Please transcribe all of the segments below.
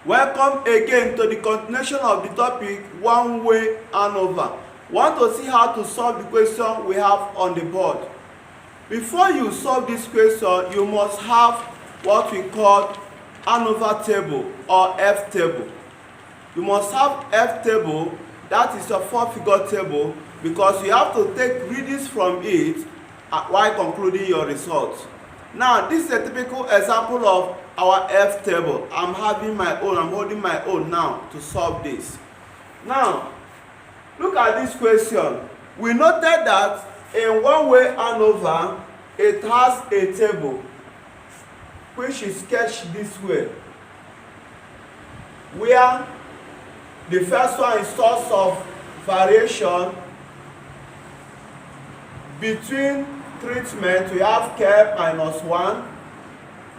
Welcome again to the continuation of the topic one-way ANOVA. Want to see how to solve the question we have on the board. Before you solve this question, you must have what we call ANOVA table or F table. You must have F table, that is a 4-figure table, because you have to take readings from it while concluding your results. Now, this is a typical example of our F table. I'm holding my own now to solve this. Now, look at this question. We noted that in one-way ANOVA, it has a table which is sketched this way, where the first one is source of variation. Between treatment, we have K minus 1.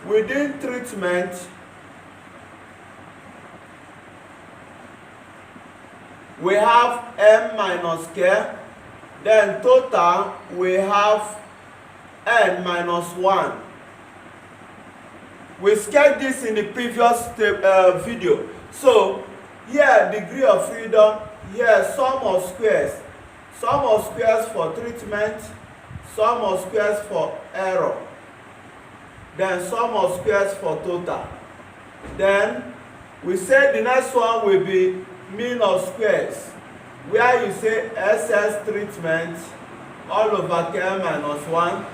Within treatment, we have M minus K. Then total, we have N minus 1. We sketched this in the previous video. So, here degree of freedom, here sum of squares. Sum of squares for treatment, sum of squares for error. Then sum of squares for total. Then we say the next one will be mean of squares, where you say SS treatment all over K minus 1,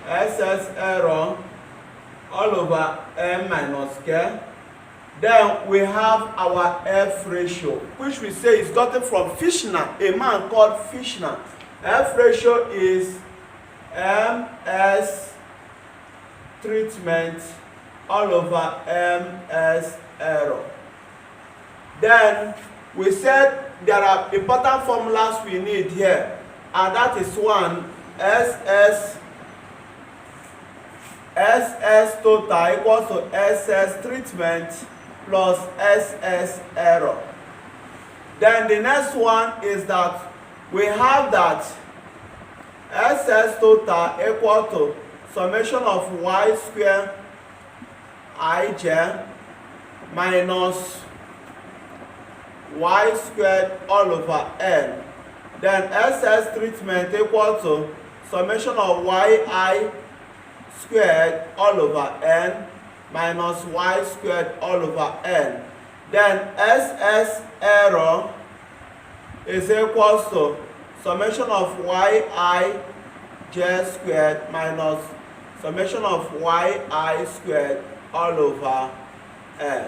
SS error all over M minus K. Then we have our F ratio, which we say is gotten from Fishner, a man called Fishner. F ratio is MS treatment all over MS error. Then we said there are important formulas we need here, and that is one, SS total equals to SS treatment plus SS error. Then the next one is that we have that SS total equal to summation of y square ij minus y squared all over n. Then SS treatment equal to summation of yi squared all over n minus y squared all over n. Then SS error is equals to summation of yi j squared minus summation of yi squared all over n.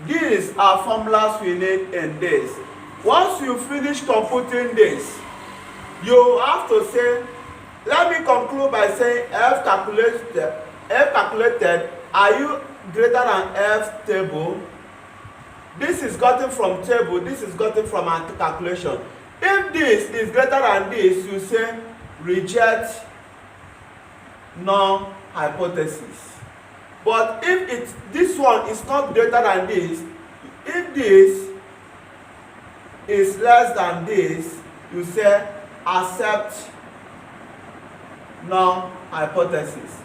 These are formulas we need in this. Once you finish computing this, you have to say, let me conclude by saying F calculated, are you greater than F table? This is gotten from table, this is gotten from our calculation. If this is greater than this, you say reject null hypothesis. But if this one is not greater than this, if this is less than this, you say accept null hypothesis.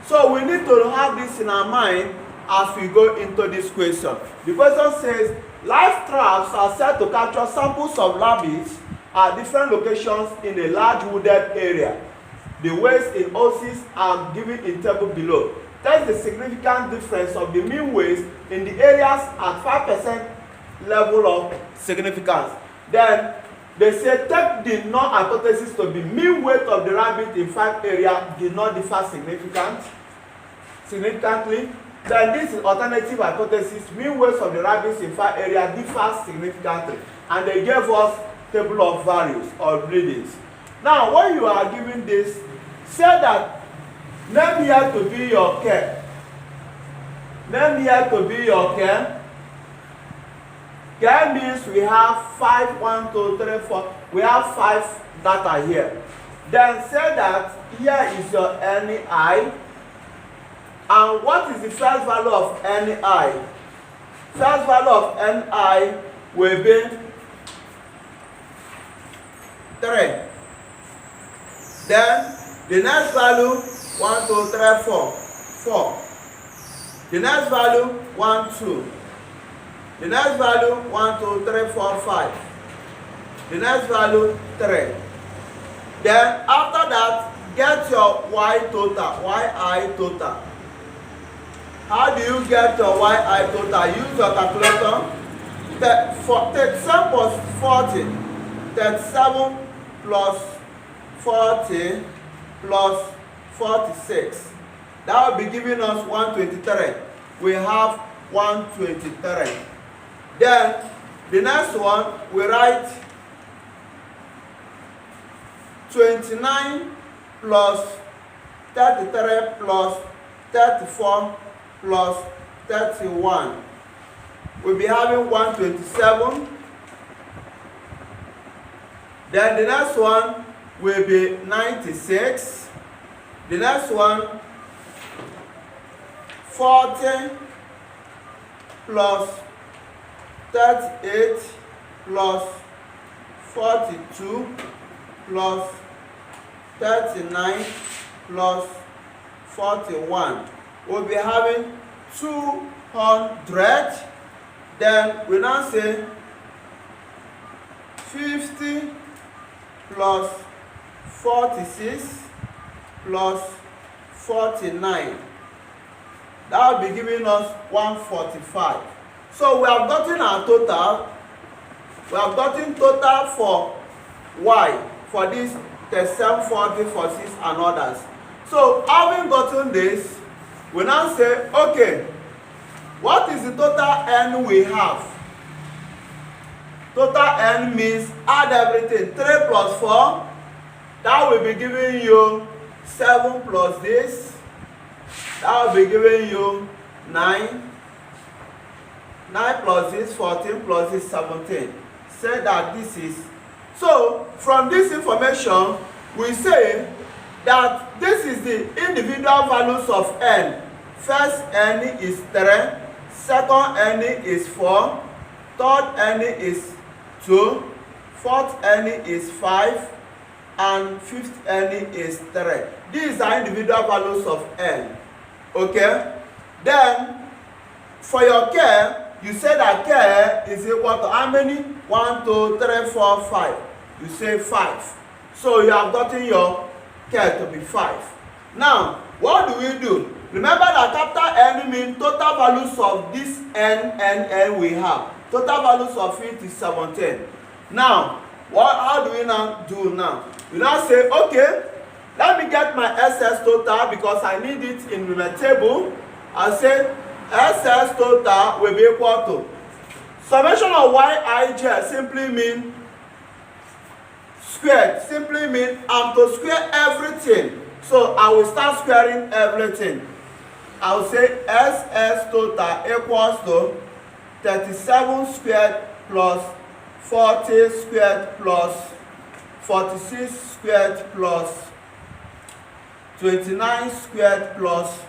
So we need to have this in our mind as we go into this question. The question says, live traps are said to capture samples of rabbits at different locations in a large wooded area. The weights in ounces are given in table below. Test the significant difference of the mean weights in the areas at 5% level of significance. Then they say take the null hypothesis to be mean weight of the rabbit in 5 areas did not differ significantly. Then this is alternative hypothesis, mean weights of the rabbits in 5 areas differ significantly. And they gave us table of values or readings. Now when you are given this, say that name here to be your K. Name here to be your K. K means we have 5, 1, 2, 3, 4. We have 5 data here. Then say that here is your NI. And what is the first value of NI? First value of NI will be 3. Then the next value 1, 2, 3, 4. The next value 1, 2. The next value 1, 2, 3, 4, 5. The next value 3. Then after that, get your y total, yi total. How do you get your yi total? Use your calculator. 37 plus 40. 37 plus 40 plus 46. That will be giving us 123. We have 123. Then the next one, we write 29 plus 33 plus 34 plus 31. We'll be having 127. Then the next one will be 96. The next one 40 plus 38 plus 42 plus 39 plus 41. We'll be having 200. Then we now say 50 plus 46 plus 49. That will be giving us 145. So we have gotten our total. We have gotten total for y, for this 37, 40, 46 and others. So having gotten this, we now say, okay, what is the total n we have? Total n means add everything. 3 plus 4, that will be giving you 7 plus this. That will be giving you 9. 9 plus this, 14 plus this, 17. Say that this is. So, from this information, we say that this is the individual values of n. First n is 3, second n is 4, third n is 2, fourth n is 5, and fifth n is 3. These are individual values of n. Okay? Then, for your k, you say that k is equal to how many? 1, 2, 3, 4, 5. You say 5. So you have gotten your k to be 5. Now, what do we do? Remember that capital N means total values of this n we have. Total values of it is 17. Now, how do we now do now? We now say, okay, let me get my SS total because I need it in my table. I'll say SS total will be equal to summation of Yij simply mean squared. Simply mean I'm to square everything. So I will start squaring everything. I will say SS total equals to 37 squared plus 40 squared plus 46 squared plus 29 squared plus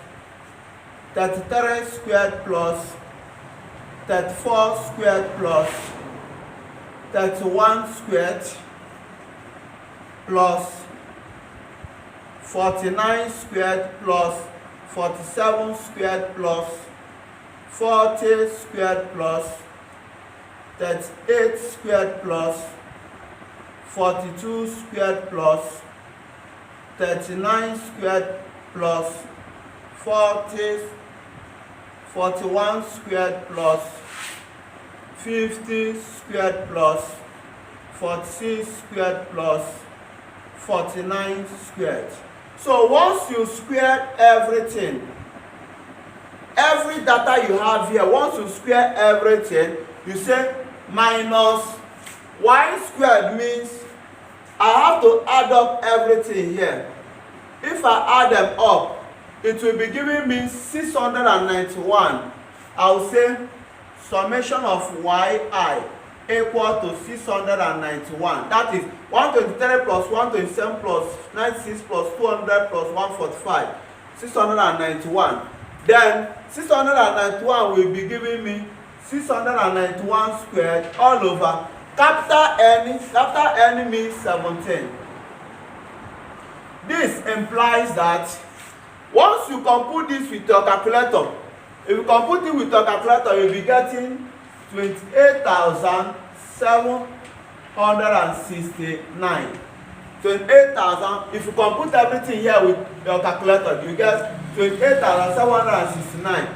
33 squared plus 34 squared plus 31 squared plus 49 squared plus 47 squared plus 40 squared plus 38 squared plus 42 squared plus 39 squared plus 41 squared plus 50 squared plus 46 squared plus 49 squared. So once you square everything, every data you have here, once you square everything, you say minus y squared means I have to add up everything here. If I add them up, it will be giving me 691. I will say summation of yi equal to 691. That is 123 plus 127 plus 96 plus 200 plus 145. 691. Then 691 will be giving me 691 squared all over. Capital N means 17. This implies that once you compute this with your calculator, if you compute it with your calculator, you'll be getting 28,769. 28,000. If you compute everything here with your calculator, you get 28,769.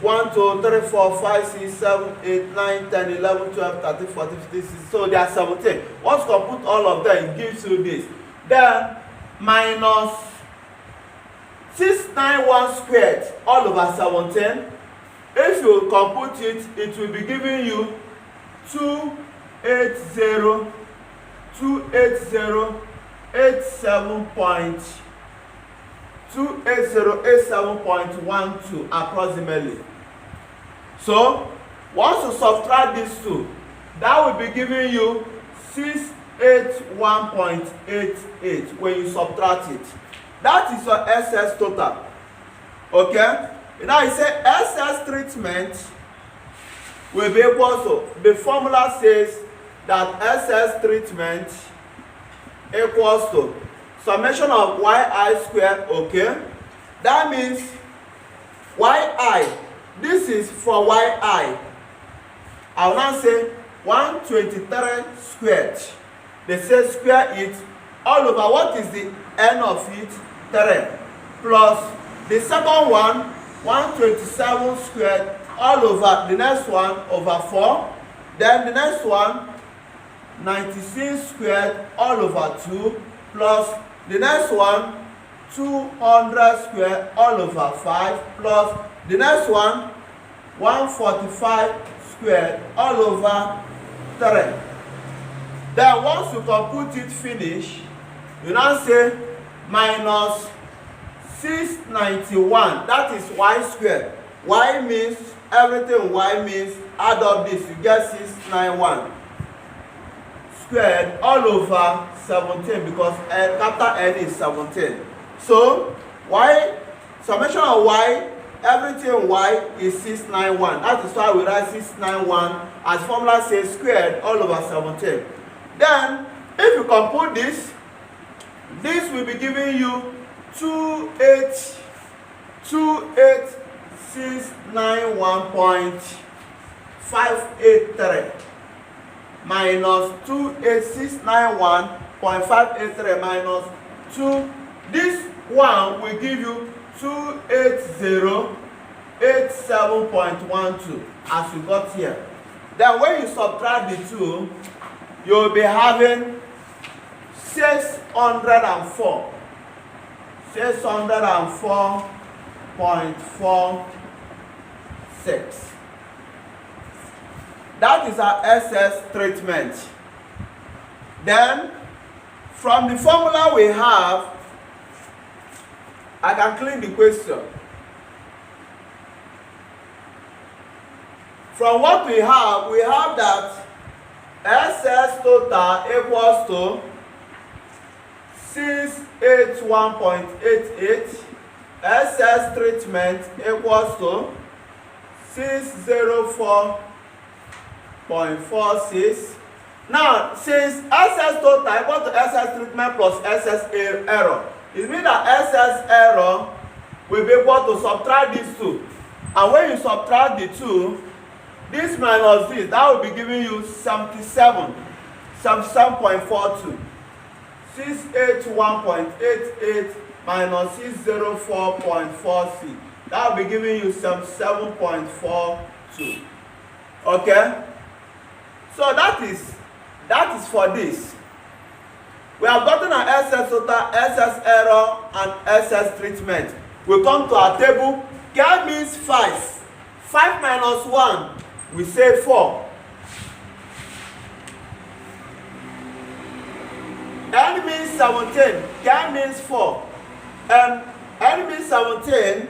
1, 2, 3, 4, 5, 6, 7, 8, 9, 10, 11, 12, 13, 14, 15, 16. So they are 17. Once you compute all of them, it gives you this. Then minus 691 squared all over 17. If you compute it, it will be giving you 28087.12 approximately. So once you subtract these two, that will be giving you 681.88 when you subtract it. That is your SS total. Okay? Now you say SS treatment will be equal to, the formula says that SS treatment equals to summation of yi squared. Okay? That means yi, this is for yi. I will now say 123 squared. They say square it all over. What is the n of it? 3. Plus the second one, 127 squared all over the next one over 4. Then the next one, 96 squared all over 2. Plus the next one, 200 squared all over 5. Plus the next one, 145 squared all over 3. Then once you compute it finish, you now say minus 691. That is y squared. Y means everything. Y means add up this, you get 691 squared all over 17 because capital N is 17. So y, summation of y, everything y is 691. That is why we write 691 as formula says squared all over 17. Then if you compute this, this will be giving you 28691.583 minus 28691.583 minus 2. This one will give you 28087.12 as you got here. Then when you subtract the two, you'll be having 604.46. That is our SS treatment. Then from the formula we have, I can clean the question. From what we have that SS total equals to 681.88. SS treatment equals to 604.46. Now, since SS total equals to SS treatment plus SS error, it means that SS error will be equal to subtract these two. And when you subtract the two, this minus this, that will be giving you 77.42. 681.88 minus 604.46. That will be giving you 77.42. Okay? So that is for this. We have gotten an SS total, SS error, and SS treatment. We come to our table. K means 5. 5 minus 1, we say 4. N means 17, K means 4. N means 17,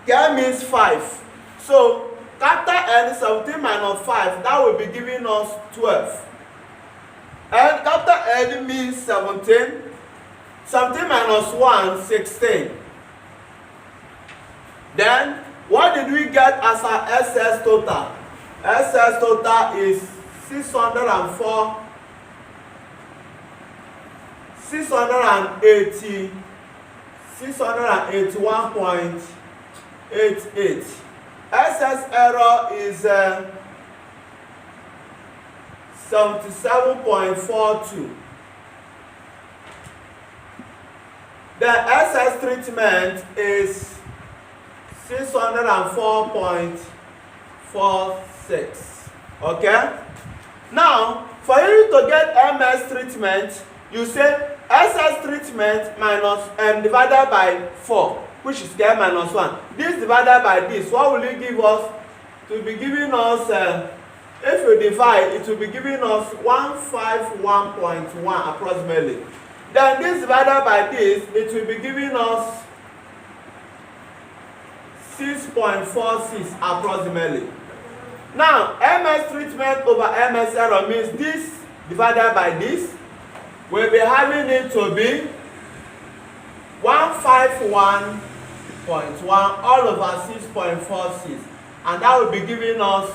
K means 5. So, capital N 17 minus 5, that will be giving us 12. And capital N means 17. 17 minus 1, 16. Then, what did we get as our SS total? SS total is 681.88. SS error is 77.42. The SS treatment is 604.46. Okay? Now, for you to get MS treatment, you say SS treatment minus divided by 4, which is K minus 1. This divided by this, what will it give us? It will be giving us, if you divide, it will be giving us 151.1 approximately. Then this divided by this, it will be giving us 6.46 approximately. Now, MS treatment over MS error means this divided by this. We'll be having it to be 151.1 all over 6.46, and that will be giving us,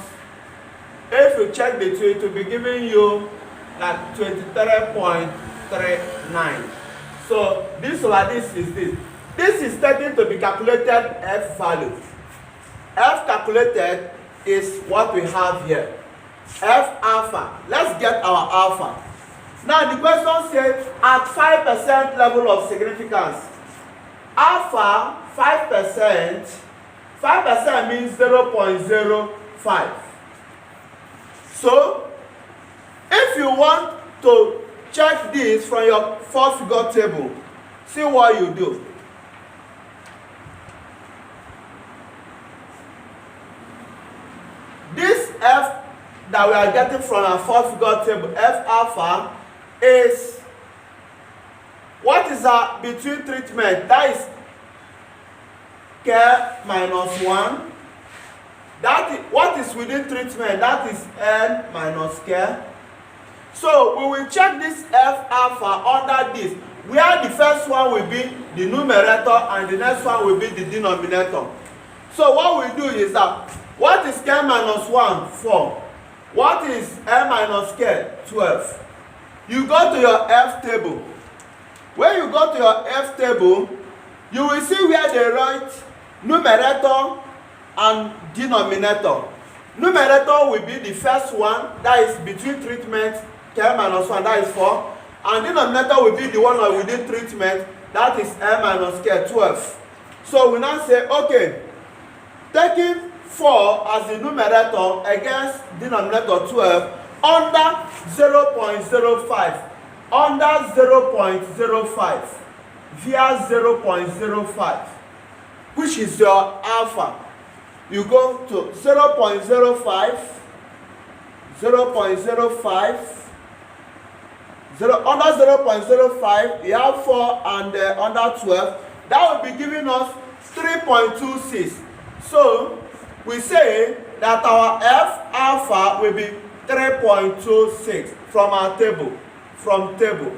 if you check the two, it will be giving you like 23.39. So this over this is this. This is taken to be calculated F value. F calculated is what we have here. F alpha. Let's get our alpha. Now the question says at 5% level of significance. Alpha 5%. 5% means 0.05. So if you want to check this from your four figure table, see what you do. This F that we are getting from our four figure table, F alpha, is what is between treatment, that is K minus 1. That is what is within treatment, that is N minus K. So we will check this F alpha under this, where the first one will be the numerator and the next one will be the denominator. So what we do is that, what is K minus 1? 4. What is N minus K? 12. You go to your F table. When you go to your F table, you will see where they write numerator and denominator. Numerator will be the first one, that is between treatment, K minus 1, that is 4. And denominator will be the one within treatment, that is N minus K, 12. So we now say, okay, taking 4 as the numerator against denominator 12 under 0.05, under 0.05, via 0.05, which is your alpha. You go to 0.05, 0.05, under 0.05, you have 4 and under 12. That will be giving us 3.26. So we say that our F alpha will be 3.26 from our table, from table.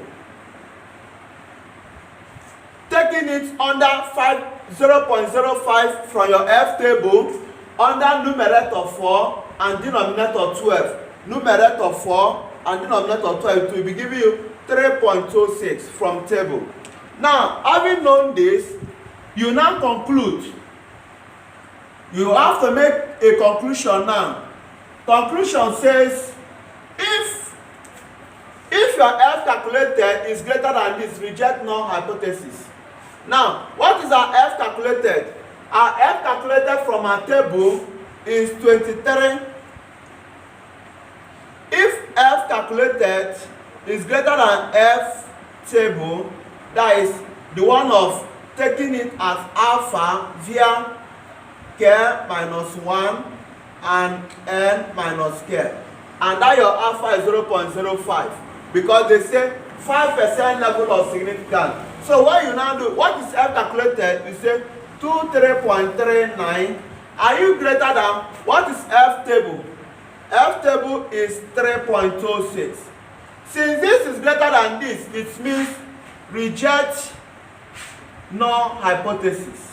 Taking it under 0.05 from your F table, under numerator 4 and denominator 12. Numerator 4 and denominator 12, it will be giving you 3.26 from table. Now, having known this, you now conclude. You have to make a conclusion now. Conclusion says, if your F calculated is greater than this, reject null hypothesis. Now, what is our F calculated? Our F calculated from our table is 23. If F calculated is greater than F table, that is the one of taking it as alpha via K minus 1 and N minus K. And that your alpha is 0.05, because they say 5% level of significance. So what you now do, what is F calculated? You say 23.39. Are you greater than, what is F table? F table is 3.26. Since this is greater than this, it means reject null hypothesis.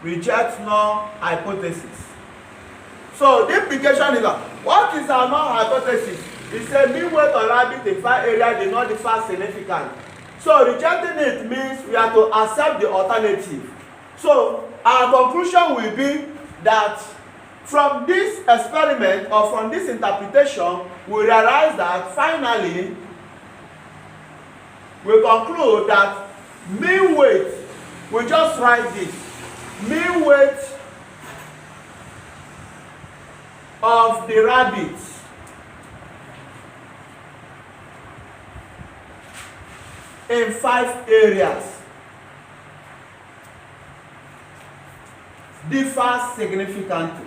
Reject null hypothesis. So the implication is that, what is our null hypothesis? It says mean weight or rabbit defined area did not differ significant. So rejecting it means we have to accept the alternative. So our conclusion will be that From this experiment or from this interpretation, we realize that finally we conclude that mean weight, we just write this, mean weight of the rabbits in 5 areas differs significantly.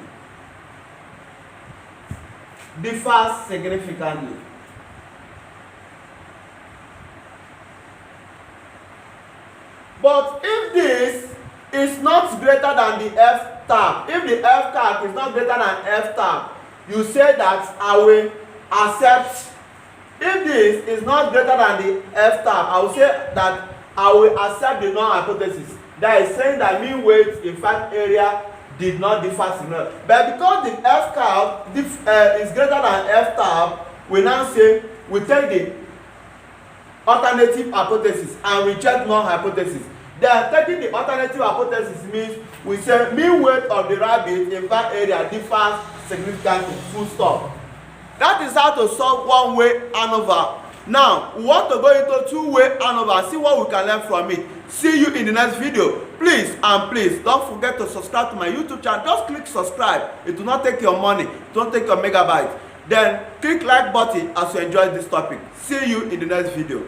But if this is not greater than the F tab, if the F tab is not greater than F tab, you say that I will accept. If this is not greater than the F tab, I will say that I will accept the null hypothesis. That is saying that mean weight in 5 area did not differ significantly. But because the F tab is greater than F tab, we now say we take the alternative hypothesis and reject null hypothesis. Then taking the alternative hypothesis means we say mean weight of the rabbit in 5 area differs significantly. Full stop. That is how to solve one-way ANOVA. Now, we want to go into two-way ANOVA, see what we can learn from it. See you in the next video. Please and please don't forget to subscribe to my YouTube channel. Just click subscribe. It will not take your money. It won't take your megabyte. Then click like button as you enjoy this topic. See you in the next video.